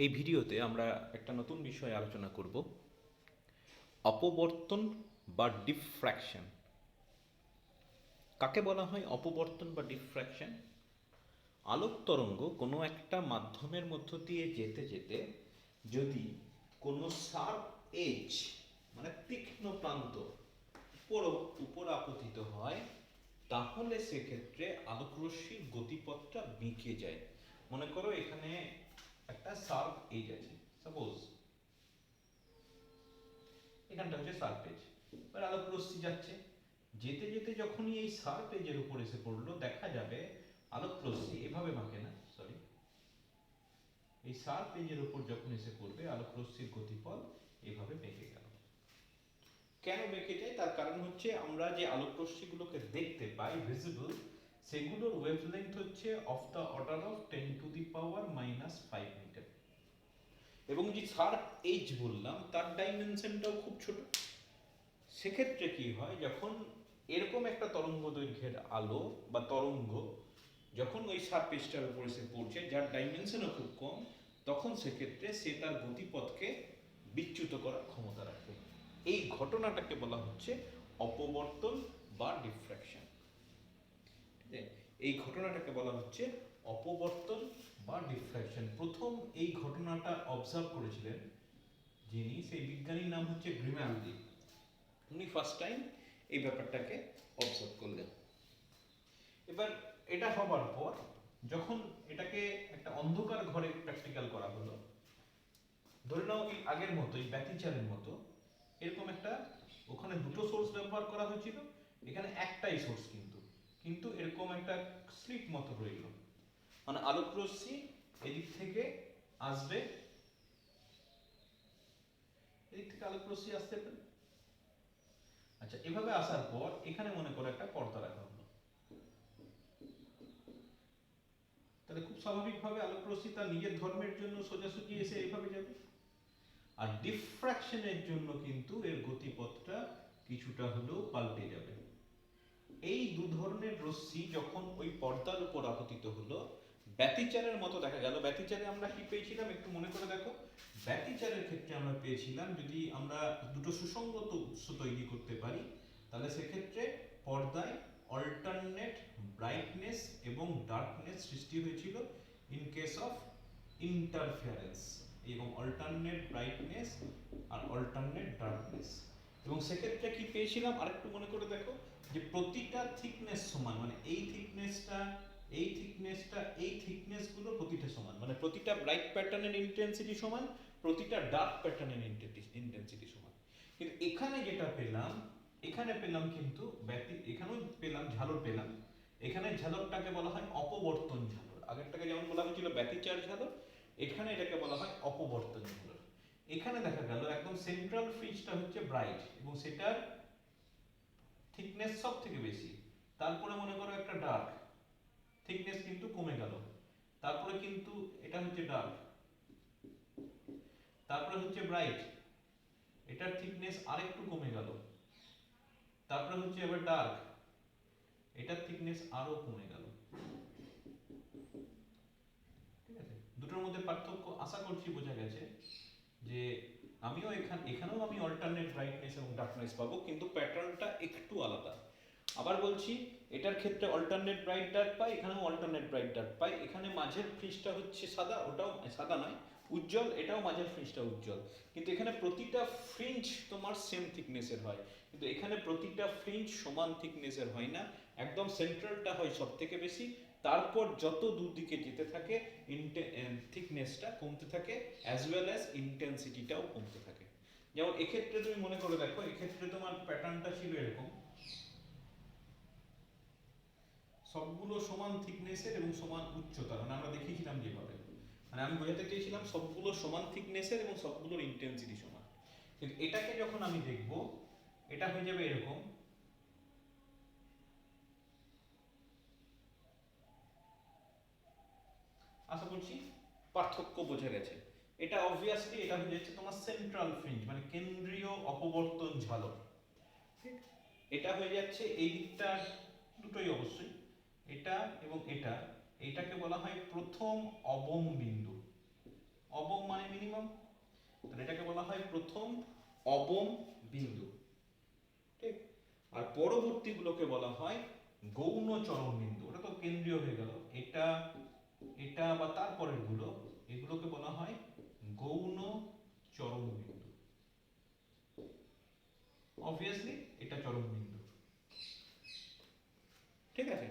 এই ভিডিওতে আমরা একটা নতুন বিষয়ে আলোচনা করব, অপবর্তন বা ডিফ্র্যাকশন। কাকে বলা হয় অপবর্তন বা ডিফ্র্যাকশন? আলোক তরঙ্গ কোনো একটা মাধ্যমের মধ্য দিয়ে যেতে যেতে যদি কোনো শার্প এজ মানে তীক্ষ্ণ প্রান্ত উপর আপতিত হয়, তাহলে সেক্ষেত্রে আলোকরশ্মির গতিপথটা বেঁকে যায়। মনে করো এখানে একটা শার্প এজ আছে, সাপোজ এখানটা হচ্ছে শার্প এজ। এবার আলোক রশ্মি যাচ্ছে, যেতে যেতে যখনই এই শার্প এজের উপর এসে পড়লো, দেখা যাবে আলোক রশ্মি এভাবে বাঁকে না, সরি, এই শার্প এজের উপর যখন এসে পড়বে আলোক রশ্মির গতিপথ এভাবে বেঁকে গেল। কেন বেঁকে যায়? তার কারণ হচ্ছে আমরা যে আলোক রশ্মিগুলোকে দেখতে পাই ভিজিবল, সেগুলোর ওয়েভলেংথ হচ্ছে of the order of 10⁻⁻5 metre, এবং যে শার্প এজ বললাম তার ডাইমেনশনটাও খুব ছোট। সেক্ষেত্রে কি হয়, যখন এরকম একটা তরঙ্গ দৈর্ঘ্যের আলো বা তরঙ্গ যখন ওই শার্প এজটার উপর এসে পড়ছে, যার ডাইমেনশনও খুব কম, তখন সেক্ষেত্রে সে তার গতিপথকে বিচ্যুত করার ক্ষমতা রাখে। এই ঘটনাটাকে বলা হচ্ছে অপবর্তন বা ডিফ্র্যাকশন। ঠিক আছে, এই ঘটনাটাকে বলা হচ্ছে অপবর্তন বা ডিফ্র্যাকশন। প্রথম এই ঘটনাটা অবজার্ভ করেছিলেন যিনি, সেই বিজ্ঞানীর নাম হচ্ছে গ্রিমালদি। উনি ফার্স্ট টাইম এই ব্যাপারটাকে অবজার্ভ করলেন। এবার এটা হবার পর যখন এটাকে একটা অন্ধকার ঘরে প্র্যাকটিক্যাল করা হলো, ধরে নাও এই আগের মতোই ব্যতিচারের মতো এরকম একটা, ওখানে দুটো সোর্স ব্যবহার করা হয়েছিল, এখানে একটাই সোর্স, কিন্তু কিন্তু এরকম একটা স্লিট মতো রইল, মানে আলোক রশ্মি এদিক থেকে আসবে, এদিক থেকে আলোক রশ্মি আসতে পারে। আচ্ছা, এভাবে আসার পর এখানে মনে করো একটা পর্দা রাখা হলো, তাহলে খুব স্বাভাবিকভাবে আলোক রশ্মি তার নিজের ধর্মের জন্য সোজাসুজি এসে এইভাবে যাবে। আর ডিফ্র্যাকশনের জন্য কিন্তু এর গতিপথটা কিছুটা হলেও পাল্টে যাবে। এই দু ধরনের রশ্মি যখন ওই পর্দার উপর আপতিত হলো, ব্যতিচারের মতো দেখা গেল। ব্যতিচারে আমরা কি পেয়েছিলাম একটু মনে করে দেখো। ব্যতিচারের ক্ষেত্রে আমরা পেয়েছিলাম, যদি আমরা দুটো সুসংগত উৎস তৈরি করতে পারি, তাহলে সেক্ষেত্রে পর্দায় অল্টারনেট ব্রাইটনেস এবং ডার্কনেস সৃষ্টি হয়েছিল ইন কেস অফ ইন্টারফারেন্স, এবং অল্টারনেট ব্রাইটনেস আর অল্টারনেট ডার্কনেস। এবং সেক্ষেত্রে কি পেয়েছিলাম আরেকটু মনে করে দেখো, যে প্রতিটা থিকনেস সমান, মানে এই থিকনেসটা, এই থিকনেসটা, এই থিকনেসগুলো প্রতিটা সমান, মানে প্রতিটা ব্রাইট প্যাটার্নের ইন্টেন্সিটি সমান, প্রতিটা ডার্ক প্যাটার্নের ইন্টেন্সিটি সমান। কিন্তু এখানে যেটা পেলাম, এখানে পেলাম কিন্তু এখানেও পেলাম ঝালর পেলাম, এখানে ঝালরটাকে বলা হয় অপবর্তন ঝালর। আগেরটাকে যেমন বলা হয়েছিল ব্যতিচার ঝালর, এখানে এটাকে বলা হয় অপবর্তন ঝালর। এখানে দেখা গেল একদম সেন্ট্রাল ফ্রিজটা হচ্ছে ব্রাইট এবং সেটার থিকনেস সব থেকে বেশি, তারপরে মনে করো একটা ডার্ক, থিকনেস কিন্তু কমে গেল, তারপরে কিন্তু এটা হচ্ছে ডার্ক, তারপরে হচ্ছে ব্রাইট, এটার থিকনেস আরেকটু কমে গেল, তারপরে হচ্ছে এবার ডার্ক, এটার থিকনেস আরো কমে গেল। ঠিক আছে, দুটোর মধ্যে পার্থক্য আশা করছি বোঝা গেছে, যে আমিও এখানেও আমি অল্টারনেট ব্রাইটনেস এবং ডার্কনেস পাবো, কিন্তু প্যাটার্নটা একটু আলাদা। আবার বলছি, এটার ক্ষেত্রে অল্টারনেট ব্রাইট ডার্ক পাই, এখানেও অল্টারনেট ব্রাইট ডার্ক পাই। এখানে মাঝের ফ্রিজটা হচ্ছে সাদা, ওটাও সাদা নয়, উজ্জ্বল, এটাও মাঝের ফ্রিজটা উজ্জ্বল। কিন্তু এখানে প্রতিটা ফ্রিঞ্জ তোমার সেম থিকনেসের হয়, কিন্তু এখানে প্রতিটা ফ্রিঞ্জ সমান থিকনেসের হয় না। একদম সেন্ট্রালটা হয় সব থেকে বেশি, তারপর যত দুদিকে যেতে থাকে থিকনেসটা কমতে থাকে, অ্যাজ ওয়েল অ্যাজ ইন্টেন্সিটিটাও কমতে থাকে। যেমন এক্ষেত্রে তুমি মনে করে দেখো, এক্ষেত্রে তোমার প্যাটার্নটা ছিল এরকম, সবগুলো সমান থিকনেসের এবং সমান উচ্চতার, মানে আমরা দেখিয়েছিলাম যেভাবে, মানে আমি বোঝাতে চেয়েছিলাম সবগুলো সমান থিকনেসের এবং সবগুলোর ইন্টেন্সিটি সমান। কিন্তু এটাকে যখন আমি দেখব, এটা হয়ে যাবে এরকম, আশা করছি পার্থক্য বোঝা গেছে। এটা অবভিয়াসলি এটা হয়ে যাচ্ছে তোমার সেন্ট্রাল ফ্রিঞ্জ, মানে কেন্দ্রীয় অপবর্তন ঝালর। ঠিক, এটা হয়ে যাচ্ছে এই দিকটা, দুটোই অবশ্যই, এটা এবং এটা, এটাকে বলা হয় প্রথম অবম বিন্দু, অবম মানে মিনিমাম, তাহলে এটাকে বলা হয় প্রথম অবম বিন্দু, ঠিক। আর পরবর্তীগুলোকে বলা হয় গৌণ চরম বিন্দু। ওটা তো কেন্দ্রীয় হয়ে গেল, এটা এটা বা তারপরের গুলো, এগুলোকে বলা হয় গৌণ চরম বিন্দু। অবভিয়াসলি এটা চরম বিন্দু, ঠিক আছে।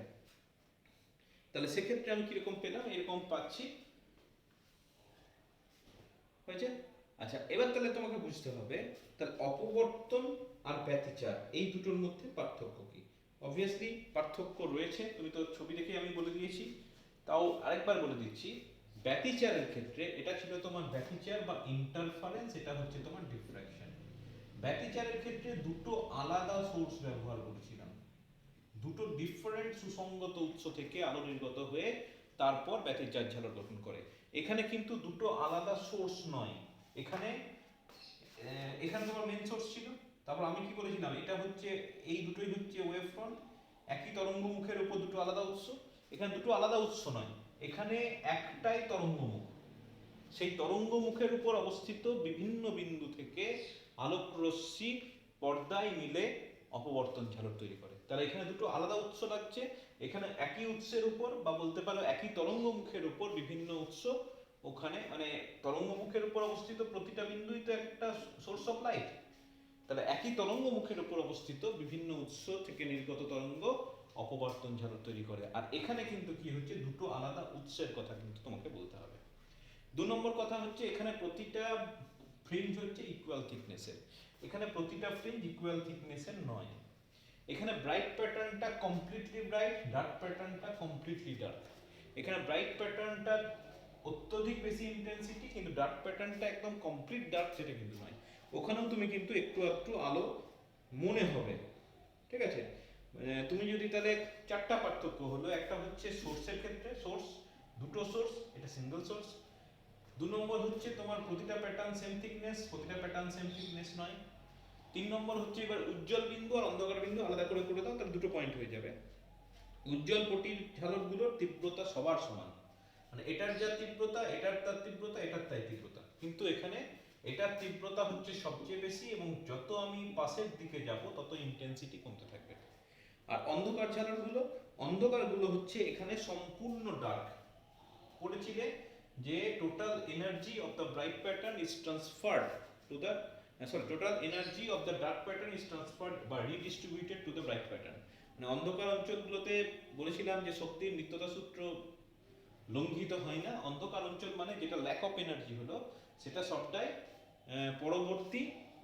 তাহলে সেক্ষেত্রে আমি কিরকম পেলাম, এরকম পাচ্ছি, হয়েছে। আচ্ছা, এবার তাহলে তোমাকে বুঝতে হবে তাহলে অপবর্তন আর ব্যতিচার এই দুটোর মধ্যে পার্থক্য কি। অবভিয়াসলি পার্থক্য রয়েছে, তুমি তো ছবি দেখে আমি বলে দিয়েছি, তাও আরেকবার বলে দিচ্ছি। ব্যতিচারের ক্ষেত্রে এটা ছিল তোমার ব্যতিচার বা ইন্টারফারেন্স, এটা হচ্ছে তোমার ডিফ্রাকশন। ব্যতিচারের ক্ষেত্রে দুটো আলাদা সোর্স ব্যবহার করছিলাম, দুটো ডিফারেন্ট সুসংগত উৎস থেকে আলো নির্গত হয়ে তারপর ব্যতিচার ঝালর গঠন করে। এখানে কিন্তু দুটো আলাদা সোর্স নয়, এখানে এখানে তোমার মেন সোর্স ছিল, তারপর আমি কি বলেছিলাম, এটা হচ্ছে এই দুটোই হচ্ছে ওয়েভ ফ্রন্ট, একই তরঙ্গ মুখের উপর দুটো আলাদা উৎস। এখানে দুটো আলাদা উৎস নয়, এখানে একটাই তরঙ্গ মুখ, সেই তরঙ্গ মুখের উপর অবস্থিত বিভিন্ন বিন্দু থেকে আলোক রশ্মি পর্দায় মিলে অপবর্তন ঝালর তৈরি করে। তাহলে এখানে দুটো আলাদা উৎস লাগছে, এখানে একই উৎসের উপর বা বলতে পারো একই তরঙ্গ মুখের উপর বিভিন্ন উৎস, ওখানে মানে তরঙ্গ মুখের উপর অবস্থিত প্রতিটা বিন্দুই তো একটা সোর্স অফ লাইট। তাহলে একই তরঙ্গ মুখের উপর অবস্থিত বিভিন্ন উৎস থেকে নির্গত তরঙ্গ অপবর্তন ঝালর তৈরি করে। আর এখানে কিন্তু কি হচ্ছে, দুটো আলাদা উৎসের কথা কিন্তু তোমাকে বলতে হবে। 2 নম্বর কথা হচ্ছে এখানে প্রতিটা ফ্রিঞ্জ হচ্ছে ইকুয়াল থিকনেসের, এখানে প্রতিটা ফ্রিঞ্জ ইকুয়াল থিকনেসের নয়। এখানে ব্রাইট প্যাটার্নটা কমপ্লিটলি ব্রাইট, ডার্ক প্যাটার্নটা কমপ্লিটলি ডার্ক। এখানে ব্রাইট প্যাটার্নটা অত্যধিক বেশি ইন্টেন্সিটি, কিন্তু ডার্ক প্যাটার্নটা একদম কমপ্লিট ডার্ক সেটা কিন্তু নয়। ওখানেও তুমি কিন্তু একটু একটু আলো মনে হবে, ঠিক আছে। তুমি যদি তাহলে চারটা পার্থক্য হলো, একটা হচ্ছে সোর্সের ক্ষেত্রে, সোর্স দুটো সোর্স, এটা সিঙ্গেল সোর্স। 2 নম্বর হচ্ছে তোমার প্রতিটা প্যাটার্ন সেম থিকনেস, প্রতিটা প্যাটার্ন সেম থিকনেস নয়। 3 নম্বর হচ্ছে এবার উজ্জ্বল বিন্দু আর অন্ধকার বিন্দু আলাদা করে করে দাও, তাহলে দুটো পয়েন্ট হয়ে যাবে। উজ্জ্বল পটির ঝালকগুলোর তীব্রতা সবার সমান, মানে এটার যা তীব্রতা, এটার তার তীব্রতা, এটার তাই তীব্রতা, কিন্তু এখানে এটার তীব্রতা হচ্ছে সবচেয়ে বেশি এবং যত আমি পাশের দিকে যাব তত ইন্টেন্সিটি কমতে থাকবে। আর অন্ধকার ঝালকগুলো, অন্ধকারগুলো হচ্ছে এখানে সম্পূর্ণ ডার্ক। পড়েছিলে যে total energy of the bright pattern is transferred to the total energy of the dark pattern is transferred বা রিডিস্ট্রিবিউটেড টু দ্য ব্রাইট প্যাটার্ন। মানে অন্ধকার অঞ্চলগুলোতে বলেছিলাম যে শক্তির নিত্যতা সূত্র লঙ্ঘিত হয় না, অন্ধকার অঞ্চল মানে যেটা ল্যাক অফ এনার্জি হলো সেটা সবটাই পরবর্তী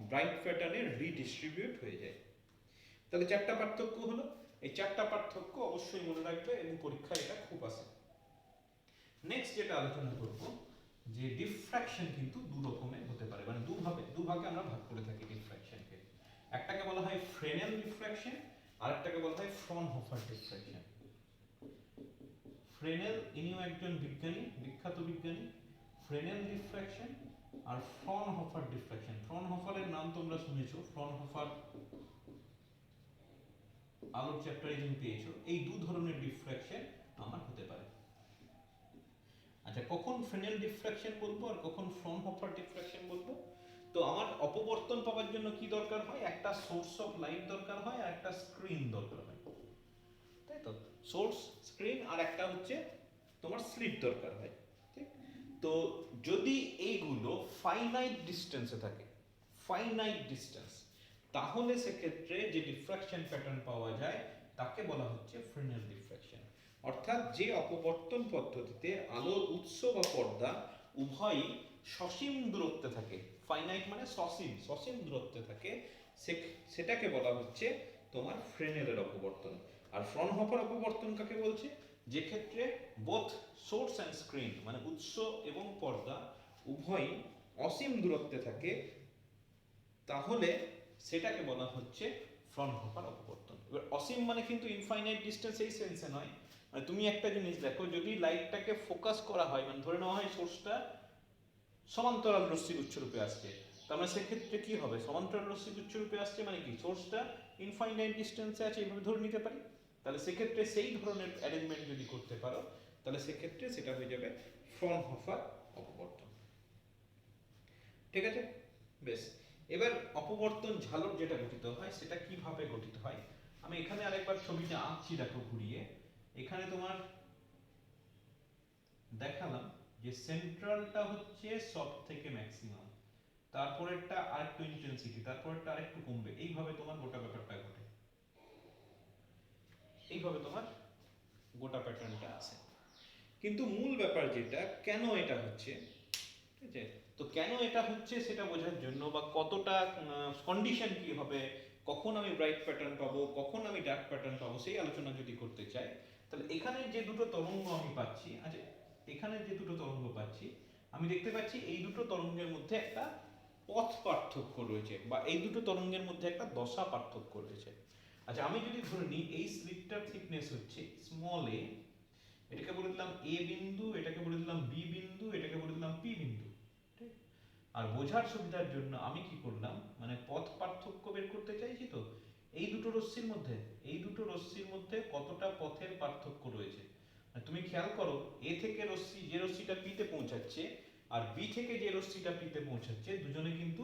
ব্রাইট প্যাটার্নে রিডিস্ট্রিবিউট হয়ে যায়। তাহলে চারটা পার্থক্য হলো, এই চারটা পার্থক্য অবশ্যই মনে রাখবে এবং পরীক্ষায় এটা খুব আসে। নেক্সট যেটা আলোচনা করব যে ডিফ্র্যাকশন কিন্তু দু রকমের হতে পারে, মানে দুভাগে আমরা ভাগ করে থাকি ডিফ্র্যাকশনকে। একটাকে বলা হয় ফ্রেনেল ডিফ্র্যাকশন, আর একটাকে বলা হয় ফ্রনহোফার ডিফ্র্যাকশন। ফ্রেনেল ইনিও একজন বিজ্ঞানী, বিখ্যাত বিজ্ঞানী। ফ্রেনেল ডিফ্র্যাকশন আর ফ্রনহোফার ডিফ্র্যাকশন। ফ্রনহোফারের নাম তোমরা শুনেছো, ফ্রনহোফার আলোর চ্যাপ্টারে তুমি পেয়েছো। এই দু ধরনের ডিফ্র্যাকশন আমার হতে পারে। আচ্ছা, কখন ফ্রেনেল ডিফ্র্যাকশন বলবো আর কখন ফ্রনহোফার ডিফ্র্যাকশন বলবো? তো আমার অপবর্তন পাওয়ার জন্য কি দরকার হয়, একটা সোর্স অফ লাইট দরকার হয় আর একটা স্ক্রিন দরকার হয়, তাই তো। সোর্স, স্ক্রিন আর একটা হচ্ছে তোমার স্লিট দরকার হয়, ঠিক। তো যদি এইগুলো ফাইনাইট ডিস্টেন্সে থাকে, ফাইনাইট ডিস্টেন্স, তাহলে সেক্ষেত্রে যে ডিফ্র্যাকশন প্যাটার্ন পাওয়া যায় তাকে বলা হচ্ছে ফ্রেনেল ডিফ্র্যাকশন। অর্থাৎ যে অপবর্তন পদ্ধতিতে আলোর উৎস বা পর্দা উভয়ই সসীম দূরত্বে থাকে, ফাইনাইট মানে সসীম, সসীম দূরত্বে থাকে, সেটাকে বলা হচ্ছে তোমার ফ্রেনেলের অপবর্তন। আর ফ্রনহোফার অপবর্তন কাকে বলছে, যে ক্ষেত্রে বোথ সোর্স অ্যান্ড স্ক্রিন মানে উৎস এবং পর্দা উভয়ই অসীম দূরত্বে থাকে, তাহলে সেটাকে বলা হচ্ছে ফ্রনহোফার অপবর্তন। এবার অসীম মানে কিন্তু ইনফাইনাইট ডিস্টেন্স এই সেন্সে নয়, মানে তুমি একটা জিনিস দেখো, যদি লাইটটাকে ফোকাস করা হয়, মানে ধরে নেওয়া হয় সোর্সটা সমান্তরাল রশ্মির উচ্চরূপে আসছে, তার মানে সেক্ষেত্রে কি হবে, সমান্তরাল রশ্মির উচ্চরূপে আসছে মানে কি সোর্সটা ইনফাইনাইট ডিস্টেন্সে আছে, এইভাবে ধরে নিতে পারি। তাহলে সেক্ষেত্রে সেই ধরনের অ্যারেঞ্জমেন্ট যদি করতে পারো, তাহলে সেক্ষেত্রে সেটা হয়ে যাবে ফ্রনহোফার অপবর্তন। ঠিক আছে? বেশ, এবার অপবর্তন ঝালর যেটা গঠিত হয় সেটা কিভাবে গঠিত হয় আমি এখানে আরেকবার ছবিটা আঁকছি, দেখো ঘুরিয়ে। এখানে তোমার দেখালাম যে সেন্ট্রালটা হচ্ছে সব থেকে ম্যাক্সিমাম, তারপরেরটা আরেকটু ইন্টেন্সিটি, তারপরেরটা আরেকটু কমবে, এইভাবে তোমার গোটা ব্যাপারটা ঘটে, এইভাবে তোমার গোটা প্যাটার্নটা আছে। কিন্তু মূল ব্যাপার যেটা, কেন এটা হচ্ছে, ঠিক আছে? তো কেন এটা হচ্ছে সেটা বোঝার জন্য, বা কতটা কন্ডিশন কি হবে, কখন আমি ব্রাইট প্যাটার্ন পাবো, কখন আমি ডার্ক প্যাটার্ন পাবো, সেই আলোচনা যদি করতে চাই, তাহলে এখানে যে দুটো তরঙ্গ আমি পাচ্ছি, আচ্ছা এখানে যে দুটো তরঙ্গ পাচ্ছি, আমি দেখতে পাচ্ছি এই দুটো তরঙ্গের মধ্যে একটা পথ পার্থক্য রয়েছে, বা এই দুটো তরঙ্গের মধ্যে একটা দশা পার্থক্য রয়েছে। আচ্ছা আমি যদি ধরে নিই এই স্লিটটার থিকনেস হচ্ছে স্মল এ, এটাকে বলে দিলাম এ বিন্দু, এটাকে বলে দিলাম বি বিন্দু, এটাকে বলে দিলাম পি বিন্দু, ঠিক? আর বোঝার সুবিধার জন্য আমি কি করলাম, মানে পথ পার্থক্য বের করতে চাইছি, তো এই দুটো রশ্মির মধ্যে, এই দুটো রশ্মির মধ্যে কতটা পথের পার্থক্য রয়েছে। আর তুমি খেয়াল করো, এ থেকে রশ্মি, যে রশ্মিটা পি তে পৌঁছাচ্ছে, আর বি থেকে যে রশ্মিটা পি তে পৌঁছাচ্ছে, দুজনে কিন্তু,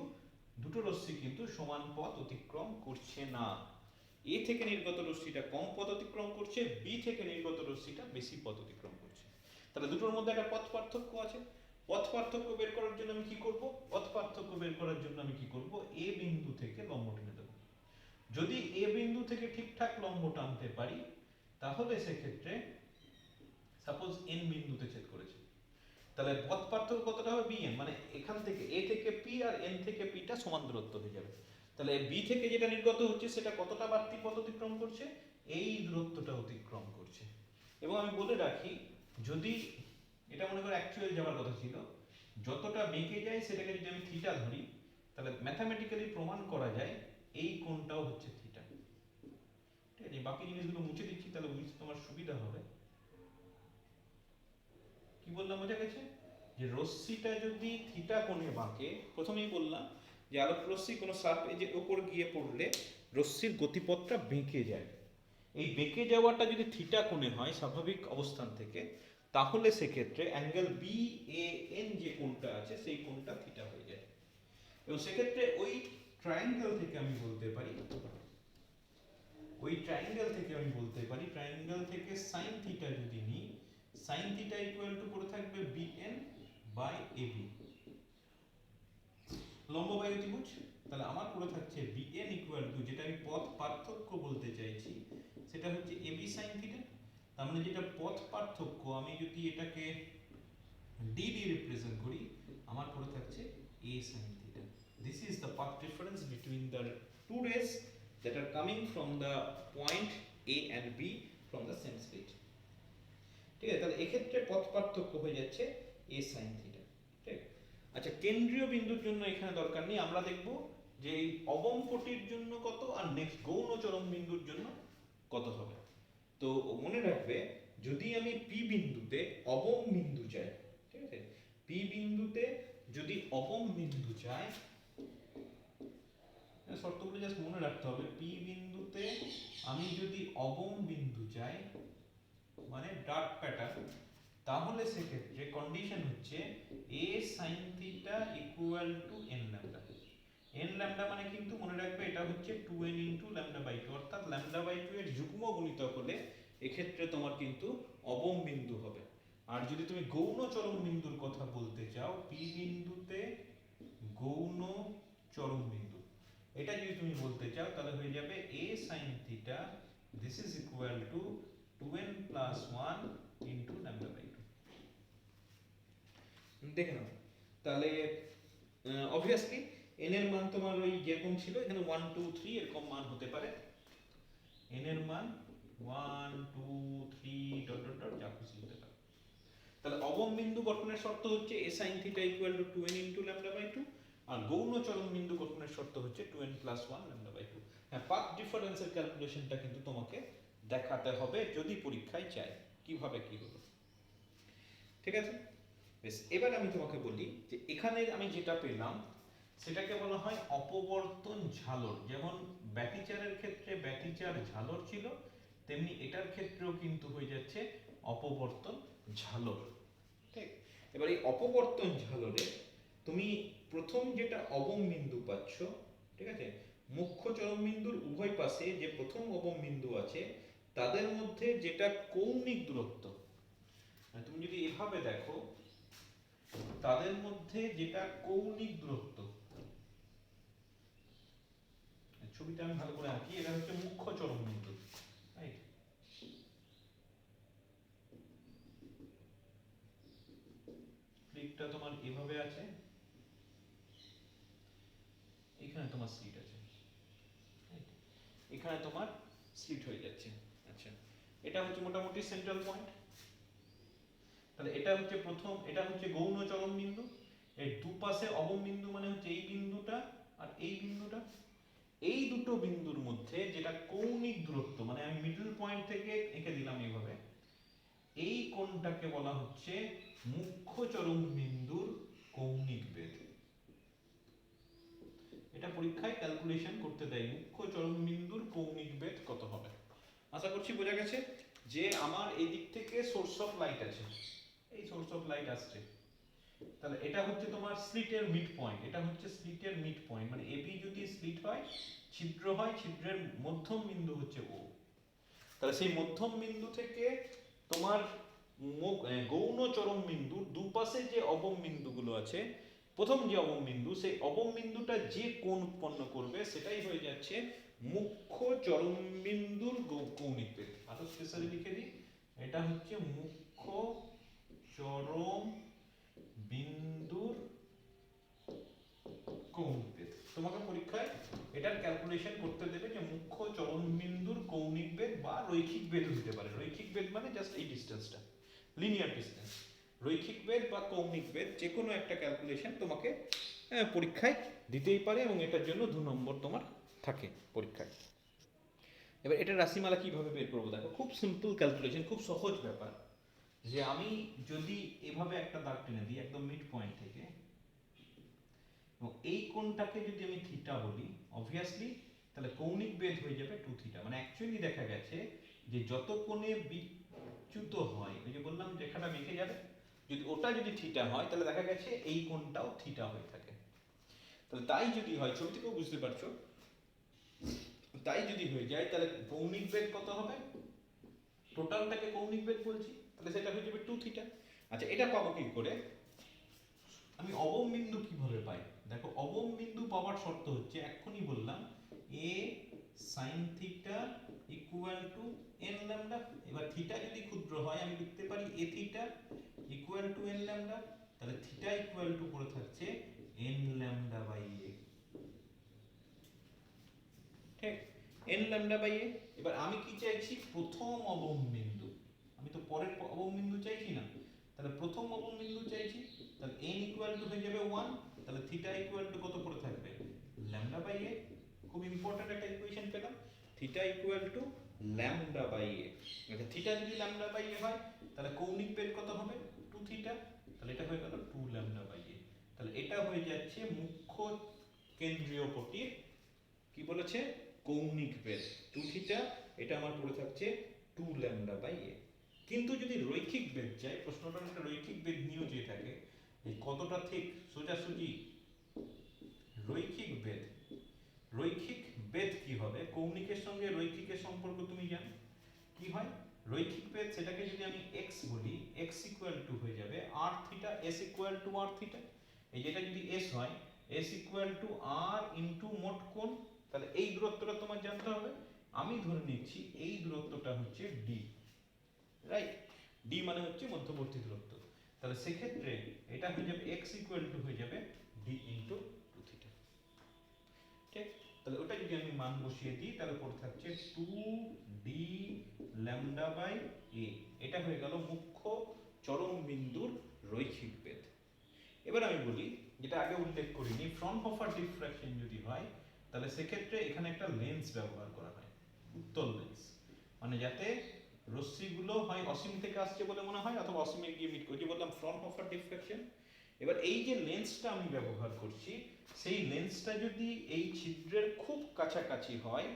দুটো রশ্মি কিন্তু সমান পথ অতিক্রম করছে না। এ থেকে নির্গত রশ্মিটা কম পথ অতিক্রম করছে, বি থেকে নির্গত রশ্মিটা বেশি পথ অতিক্রম করছে। তাহলে দুটোর মধ্যে একটা পথ পার্থক্য আছে। পথ পার্থক্য বের করার জন্য আমি কি করব, পথ পার্থক্য বের করার জন্য আমি কি করব, এ বিন্দু থেকে লম্ব টেনে দেব। যদি এ বিন্দু থেকে ঠিকঠাক লম্ব টানতে পারি, তাহলে সেক্ষেত্রে সাপোজ এন বিন্দুতে ছেদ করেছে, তাহলে পথ পার্থক্য কতটা হবে, bn, মানে এখান থেকে এ থেকে পি আর এন থেকে পিটা সমান দূরত্ব হয়ে যাবে। তাহলে বি থেকে যেটা নির্গত হচ্ছে সেটা কতটা বাড়তি পথ অতিক্রম করছে, এই দূরত্বটা অতিক্রম করছে। এবং আমি বলে রাখি, যদি এটা মনে করো অ্যাকচুয়াল যাওয়ার কথা ছিল, যতটা বেঁকে যায় সেটাকে যদি আমি থিটা ধরি, তাহলে ম্যাথামেটিক্যালি প্রমাণ করা যায় এই কোণটাও হচ্ছে থিটা। ঠিক আছে, বাকি জিনিসগুলো মুছে দিচ্ছি তাহলে বুঝতে তোমার সুবিধা হবে। কি বললাম বোঝা গেছে? যে রশ্মিটা যদি থিটা কোণে বাঁকে, প্রথমেই বললাম যে আলোক রশ্মি কোনো সারফেসের উপর গিয়ে পড়লে রশ্মির গতিপথটা বেঁকে যায়। এই বেঁকে যাওয়াটা যদি থিটা কোণে হয় স্বাভাবিক অবস্থান থেকে, তাহলে সেক্ষেত্রে অ্যাঙ্গেল বি এ এন যে কোণটা আছে সেই কোণটা থিটা হয়ে যায়। এবং সেক্ষেত্রে ওই ট্রায়াঙ্গেল থেকে আমি বলতে পারি, ট্রায়াঙ্গেল থেকে সাইন থিটা যদি নিই, সাইন থিটা ইকুয়াল টু করে থাকবে বিএন বাই এবি, লম্ব বাই অতিভুজ। তাহলে আমার করে থাকছে বিএন ইকুয়াল টু, যেটা আমি পথ পার্থক্য বলতে চাইছি, সেটা হচ্ছে এবি সাইন থিটা। তার মানে যেটা পথ পার্থক্য, আমি যদি এটাকে ডি দিয়ে রিপ্রেজেন্ট করি, আমার করে থাকছে a sine theta. This is the path difference between the two rays that are coming from the point A and B from the same slit. ঠিক আছে, তাহলে এক্ষেত্রে পথ পার্থক্য হয়ে যাচ্ছে a sin থিটা। ঠিক, আচ্ছা কেন্দ্রীয় বিন্দুর জন্য এখানে দরকার নেই, আমরা দেখব যে এই অবমপটির জন্য কত, আর নেক্সট গৌণ চরম বিন্দুর জন্য কত হবে। তো মনে রাখবে, যদি আমি পি বিন্দুতে অবম বিন্দু চাই, ঠিক আছে, পি বিন্দুতে যদি অবম বিন্দু চাই, শর্তগুলো জাস্ট মনে রাখতে হবে, পি বিন্দুতে আমি যদি অবম বিন্দু চাই, মানে ডার্ক প্যাটার্ন, তাহলে সেক্ষেত্রে কন্ডিশন হচ্ছে a sin theta equal two n lambda. n lambda মানে কিন্তু মনে রাখবে এটা হচ্ছে 2n ইনটু ল্যাম্ডা বাই 2, অর্থাৎ ল্যাম্ডা বাই 2 এর যুগ্ম গুণিতক হলে এক্ষেত্রে তোমার কিন্তু অবম বিন্দু হবে। আর যদি তুমি গৌণ চরম বিন্দুর কথা বলতে চাও, পি বিন্দুতে গৌণ চরম বিন্দু, এটা যদি তুমি বলতে চাও, তাহলে হয়ে যাবে a sin theta this is equal to 2n plus 1 into lambda by 2। দেখে নাও, তাহলে অবভিয়াসলি n এর মান তোমার ওই যেরকম ছিল, এখানে 1 2 3 এরকম মান হতে পারে, n এর মান 1 2 3 ডট ডট ডট যা খুশি হতে পারে। তাহলে অবম বিন্দু গঠনের শর্ত হচ্ছে a sin theta equal to 2n into lambda by 2, আর গৌণ চরম বিন্দু গঠনের শর্ত হচ্ছে 2n প্লাস 1 ল্যাম্ডা বাই 2। হ্যাঁ, পাথ ডিফারেন্সের ক্যালকুলেশনটা কিন্তু তোমাকে দেখাতে হবে যদি পরীক্ষায় চাই কিভাবে কি হলো। ঠিক আছে, বেশ, এবার আমি তোমাকে বলি যে এখানে আমি যেটা পেলাম সেটাকে বলা হয় অপবর্তন ঝালর। যেমন ব্যতিচারের ক্ষেত্রে ব্যতিচার ঝালর ছিল, তেমনি এটার ক্ষেত্রেও কিন্তু হয়ে যাচ্ছে অপবর্তন ঝালর। ঠিক, এবার এই অপবর্তন ঝালরে তুমি প্রথম যেটা অবম বিন্দু পাচ্ছ, ঠিক আছে, মুখ্য চরম বিন্দুর উভয় পাশে যে প্রথম অবম বিন্দু আছে তাদের মধ্যে যেটা কৌণিক দূরত্ব, মানে তুমি যদি এভাবে দেখো তাদের মধ্যে যেটা কৌণিক দূরত্ব, ছবিটা আমি ভালো করে আঁকি, এটা হচ্ছে মুখ্য চরম বিন্দু, রাইট? স্লিটটা তোমার এভাবে আছে, এখানে তোমার স্লিট আছে, right? এখানে তোমার স্লিট হয়ে যাচ্ছে। আচ্ছা, এটা হচ্ছে মোটামুটি সেন্ট্রাল পয়েন্ট। তাহলে এটা হচ্ছে প্রথম, এটা হচ্ছে গৌণ চরম বিন্দু, এর দুপাশে অবম বিন্দু মানে হচ্ছে এই বিন্দুটা আর এই বিন্দুটা। এই দুটো বিন্দুর মধ্যে যেটা কৌণিক দূরত্ব, মানে আমি মিডল পয়েন্ট থেকে এঁকে দিলাম এইভাবে, এই কোণটাকে বলা হচ্ছে মুখ্য চরম বিন্দুর কৌণিক বেদ। এটা পরীক্ষায় ক্যালকুলেশন করতে দেয়, মুখ্য চরম বিন্দুর কৌণিক বেদ কত হবে। আশা করছি বোঝা গেছে যে আমার এই দিক থেকে সোর্স অফ লাইট আছে, এই সোর্স অফ লাইট আসছে, তাহলে এটা হচ্ছে তোমার স্লিটের মিড পয়েন্ট, এটা হচ্ছে স্লিটের মিড পয়েন্ট, মানে এবি যদি স্লিট হয়, ছিদ্র হয়, ছিদ্রের মধ্যম বিন্দু হচ্ছে ও। তাহলে সেই মধ্যম বিন্দু থেকে তোমার গৌণ চরম বিন্দুর দুপাশে যে অবম বিন্দুগুলো আছে, প্রথম যে অবম বিন্দু, সেই অবম বিন্দুটা যে কোণ উৎপন্ন করবে সেটাই হয়ে যাচ্ছে মুখ্য চরম বিন্দুর কৌণিক বেদ। আরো স্পেশালি লিখে দিই, এটা হচ্ছে মুখ্য চরম বিন্দুর কৌণিক বেদ। তোমাকে পরীক্ষায় এটার ক্যালকুলেশন করতে দেবে যে মুখ্য চরম বিন্দুর কৌণিক বেদ বা রৈখিক বেদ হতে পারে। রৈখিক বেদ মানে জাস্ট এই ডিসটেন্সটা, লিনিয়ার ডিসটেন্স। রৈখিক বেদ বা কৌণিক বেদ যে কোনো একটা ক্যালকুলেশন তোমাকে পরীক্ষায় দিতেই পারে, এবং এটার জন্য 2 নম্বর তোমার থাকে পরীক্ষায়। এবার এটা রাশিমালা কিভাবে বের করবো দেখো, খুব সিম্পল ক্যালকুলেশন, খুব সহজ ব্যাপার। যে আমি যদি এভাবে একটা দাগ টেনে দিই একদম মিড পয়েন্ট থেকে, এবং এই কোণটাকে যদি আমি থিটা বলি, অবভিয়াসলি তাহলে কৌণিক বেদ হয়ে যাবে 2 থিটা। মানে অ্যাকচুয়ালি দেখা গেছে যে যত কোণে বিচ্যুত হয়, ওই যে বললাম রেখাটা বেঁকে যাবে, যদি ওটা যদি থিটা হয় তাহলে দেখা গেছে এই কোণটাও থিটা হয়ে থাকে। তাহলে তাই যদি হয়, ছবি থেকেও বুঝতে পারছো, তাই যদি হয়ে যায় তাহলে কৌণিক বেদ কত হবে, টোটালটাকে কৌণিক বেদ বলছি, তাহলে সেটা হয়ে যাবে 2 থিটা। আচ্ছা, এটা পাবো কি করে, আমি অবম বিন্দু কিভাবে পাই দেখো, অবম বিন্দু পাওয়ার শর্ত হচ্ছে এক্ষুনি বললাম a sin theta equal two n lambda. এবার থিটা যদি ক্ষুদ্র হয় আমি লিখতে পারি a theta equal two n lambda, তাহলে থিটা ইকুয়াল টু পড়ে থাকছে n ল্যামডা বাই a, ঠিক, n ল্যামডা বাই a। এবার আমি কি চাইছি, প্রথম অবম বিন্দু, আমি তো পরের অবম বিন্দু চাইছি না, তাহলে প্রথম অবম বিন্দু চাইছি, তাহলে n ইকুয়াল টু হয়ে যাবে 1, তাহলে থিটা ইকুয়াল টু কত পড়ে থাকবে, ল্যামডা বাই a। খুব ইম্পর্টেন্ট একটা ইকুয়েশন পেলাম, theta equal to lambda by a। আচ্ছা, থিটা যদি ল্যামডা বাই a হয় তাহলে কৌণিক বেদ কত হবে, 2 থিটা, তাহলে এটা হয়ে গেল 2 ল্যামডা বাই a। তাহলে এটা হয়ে যাচ্ছে মুখ্য কেন্দ্রীয় পটির কি বলেছে, কৌণিক বেদ 2 থিটা, এটা আমার পড়ে থাকছে 2 ল্যামডা বাই a। কিন্তু যদি রৈখিক বেদ চাই, প্রশ্নটা একটা রৈখিক বেদ নিয়েও চেয়ে থাকে, এই কতটা ঠিক, সোজাসুজি রৈখিক বেদ। রৈখিক বেদ কি হবে, কৌণিকের সঙ্গে রৈখিকের সম্পর্ক তুমি জানো কি হয়, রৈখিক বেদ সেটাকে যদি আমি x বলি, x ইকুয়াল টু হয়ে যাবে r theta, s equal to r theta. এই যেটা যদি s হয়, s equal to r into মোট কোণ, তাহলে এই দূরত্বটা তোমার জানতে হবে। আমি ধরে নিচ্ছি এই দূরত্বটা হচ্ছে d, রাইট, d মানে হচ্ছে মধ্যবর্তী দূরত্ব। তাহলে সেক্ষেত্রে এটা হয়ে যাবে x ইকুয়াল টু হয়ে যাবে d ইনটু 2 থিটা, ঠিক। তাহলে ওটা যদি আমি মান বসিয়ে দিই তাহলে পড়ে থাকছে 2d ল্যামডা বাই a। এটা হয়ে গেল মুখ্য চরম বিন্দুর রৈখিক বেদ। এবার আমি বলি, যেটা আগে উল্লেখ করিনি, ফ্রনহোফার ডিফ্রাকশন যদি হয় তাহলে সেক্ষেত্রে এখানে একটা লেন্স ব্যবহার করা হয়, উত্তল লেন্স, মানে যাতে রশ্মিগুলো হয় অসীম থেকে আসছে বলে মনে হয় অথবা অসীমে গিয়ে মিট করছে, বললাম ফ্রনহোফার ডিফ্রাকশন। এবার এই যে লেন্সটা আমি ব্যবহার করছি, সেই লেন্সটা যদি এই ছিদ্রের খুব কাছাকাছি হয়,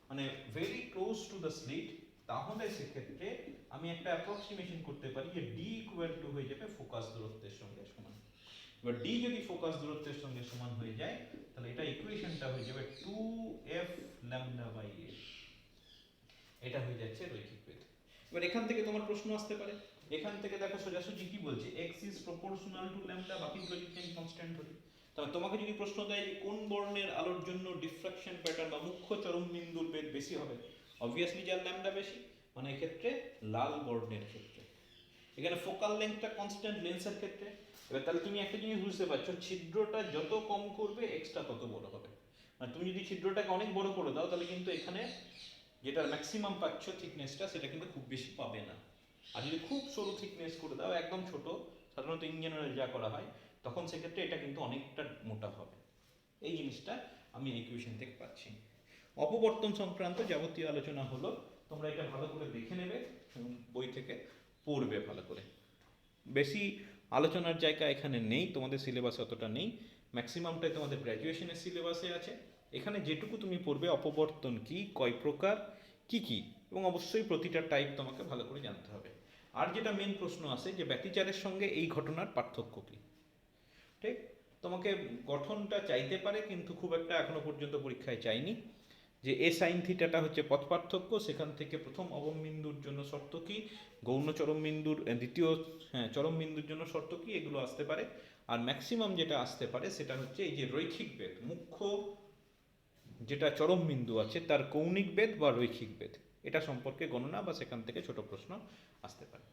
মানে very close to the slit, তাহলে সেক্ষেত্রে আমি একটা অ্যাপ্রক্সিমেশন করতে পারি যে d ইকুয়াল টু হয়ে যাবে ফোকাস দূরত্বের সঙ্গে সমান। এবার ডি যদি ফোকাস দূরত্বের সঙ্গে সমান হয়ে যায় তাহলে এটা ইকুয়েশনটা হয়ে যাবে 2f ল্যামডা বাই a। এটা হয়ে যাচ্ছে রৈখিক বেধ। এবার এখান থেকে তোমার প্রশ্ন আসতে পারে, এখান থেকে দেখো সোজাসুজি কি বলছে, x is proportional to lambda, বাকিগুলো লিখলেন কনস্ট্যান্ট ধরে। তাহলে তোমাকে যদি প্রশ্ন দেয় যে কোন বর্ণের আলোর জন্য ডিফ্রাকশন প্যাটার্ন বা মুখ্য চরম বিন্দুর বেগ বেশি হবে, অবভিয়াসলি যার ল্যামডা বেশি, মানে এক্ষেত্রে লাল বর্ণের ক্ষেত্রে। এখানে ফোকাল লেন্থটা কনস্ট্যান্ট লেন্সের ক্ষেত্রে। এবার তাহলে তুমি একটা জিনিস বুঝতে পারছো, ছিদ্রটা যত কম করবে এক্সটা তত বড় হবে। মানে তুমি যদি ছিদ্রটাকে অনেক বড় করে দাও তাহলে কিন্তু এখানে যেটা ম্যাক্সিমাম পাচ্ছ থিকনেসটা সেটা কিন্তু খুব বেশি পাবে না। আর যদি খুব সরু থিকনেস করে দাও একদম ছোট, সাধারণত ইন জেনারেল যা করা হয়, তখন সেক্ষেত্রে এটা কিন্তু অনেকটা মোটা হবে। এই জিনিসটা আমি এই ইকুয়েশন থেকে পাচ্ছি। অপবর্তন সংক্রান্ত যাবতীয় আলোচনা হলো, তোমরা এটা ভালো করে দেখে নেবে এবং বই থেকে পড়বে ভালো করে। বেশি আলোচনার জায়গা এখানে নেই, তোমাদের সিলেবাসে অতটা নেই, ম্যাক্সিমামটাই তোমাদের গ্র্যাজুয়েশনের সিলেবাসে আছে। এখানে যেটুকু তুমি পড়বে অপবর্তন কি, কয় প্রকার, কি কি, এবং অবশ্যই প্রতিটা টাইপ তোমাকে ভালো করে জানতে হবে। আর যেটা মেন প্রশ্ন আসে যে ব্যতিচারের সঙ্গে এই ঘটনার পার্থক্য কি, ঠিক? তোমাকে গঠনটা চাইতে পারে কিন্তু খুব একটা এখনো পর্যন্ত পরীক্ষায় চাইনি। যে এ সাইন থিটাটা হচ্ছে পথ পার্থক্য, সেখান থেকে প্রথম অবম বিন্দুর জন্য শর্ত কি, গৌণ চরম বিন্দুর দ্বিতীয় চরম বিন্দুর জন্য শর্ত কি, এগুলো আসতে পারে। আর ম্যাক্সিমাম যেটা আসতে পারে সেটা হচ্ছে এই যে রৈখিক বেধ, মুখ্য যেটা চরম বিন্দু আছে তার কৌণিক বেধ বা রৈখিক বেধ, এটা সম্পর্কে গণনা বা সেখান থেকে ছোট প্রশ্ন আসতে পারে।